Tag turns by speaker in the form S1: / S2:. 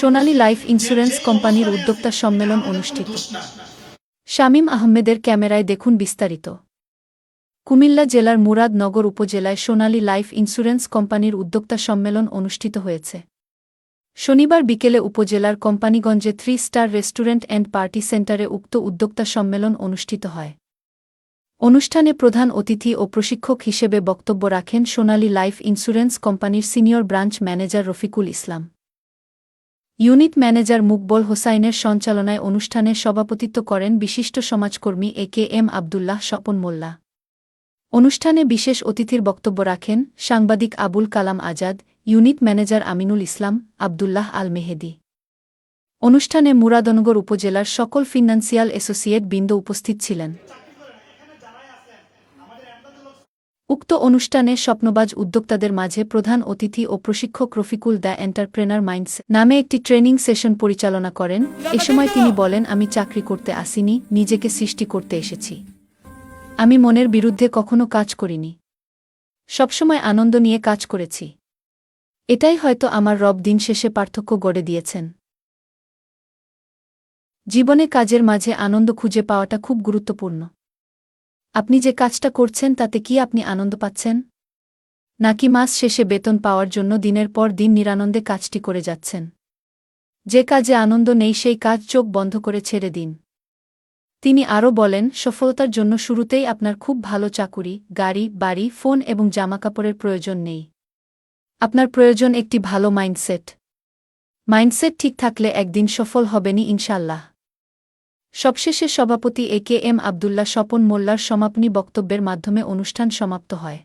S1: সোনালী life insurance কোম্পানির উদ্যোক্তা সম্মেলন অনুষ্ঠিত। শামীম আহমেদের ক্যামেরায় দেখুন বিস্তারিত। কুমিল্লা জেলার মুরাদনগর উপজেলায় সোনালী লাইফ ইন্স্যুরেন্স কোম্পানির উদ্যোক্তা সম্মেলন অনুষ্ঠিত হয়েছে। শনিবার বিকেলে উপজেলার কোম্পানিগঞ্জে 3 স্টার রেস্টুরেন্ট অ্যান্ড পার্টি সেন্টারে উক্ত উদ্যোক্তা সম্মেলন অনুষ্ঠিত হয়। অনুষ্ঠানে প্রধান অতিথি ও প্রশিক্ষক হিসেবে বক্তব্য রাখেন সোনালী লাইফ ইন্স্যুরেন্স কোম্পানির senior branch manager Rafiqul Islam. Unit manager মুকবল হোসাইনের সঞ্চালনায় অনুষ্ঠানে সভাপতিত্ব করেন বিশিষ্ট সমাজকর্মী এ.কে.এম. আবদুল্লাহ স্বপন মোল্লা। অনুষ্ঠানে বিশেষ অতিথির বক্তব্য রাখেন সাংবাদিক আবুল কালাম আজাদ, ইউনিট ম্যানেজার আমিনুল ইসলাম, আবদুল্লাহ আল মেহেদি। অনুষ্ঠানে মুরাদনগর উপজেলার সকল ফিন্যান্সিয়াল অ্যাসোসিয়েট বৃন্দ উপস্থিত ছিলেন। উক্ত অনুষ্ঠানে স্বপ্নবাজ উদ্যোক্তাদের মাঝে প্রধান অতিথি ও প্রশিক্ষক রফিকুল দ্য এন্টারপ্রেনার মাইন্ডস নামে একটি ট্রেনিং সেশন পরিচালনা করেন। এ সময় তিনি বলেন, আমি চাকরি করতে আসিনি, নিজেকে সৃষ্টি করতে এসেছি। আমি মনের বিরুদ্ধে কখনো কাজ করিনি, সবসময় আনন্দ নিয়ে কাজ করেছি। এটাই হয়তো আমার রব দিন শেষে পার্থক্য গড়ে দিয়েছেন। জীবনে কাজের মাঝে আনন্দ খুঁজে পাওয়াটা খুব গুরুত্বপূর্ণ। আপনি যে কাজটা করছেন তাতে কি আপনি আনন্দ পাচ্ছেন, নাকি মাস শেষে বেতন পাওয়ার জন্য দিনের পর দিন নিরানন্দে কাজটি করে যাচ্ছেন? যে কাজে আনন্দ নেই সেই কাজ চোখ বন্ধ করে ছেড়ে দিন। তিনি আরও বলেন, সফলতার জন্য শুরুতেই আপনার খুব ভালো চাকুরি, গাড়ি, বাড়ি, ফোন এবং জামাকাপড়ের প্রয়োজন নেই। আপনার প্রয়োজন একটি ভালো মাইন্ডসেট। মাইন্ডসেট ঠিক থাকলে একদিন সফল হবেনই ইনশাল্লাহ। সবশেষে সভাপতি এ.কে.এম. আবদুল্লাহ স্বপন মোল্লার সমাপনী বক্তব্যের মাধ্যমে অনুষ্ঠান সমাপ্ত হয়।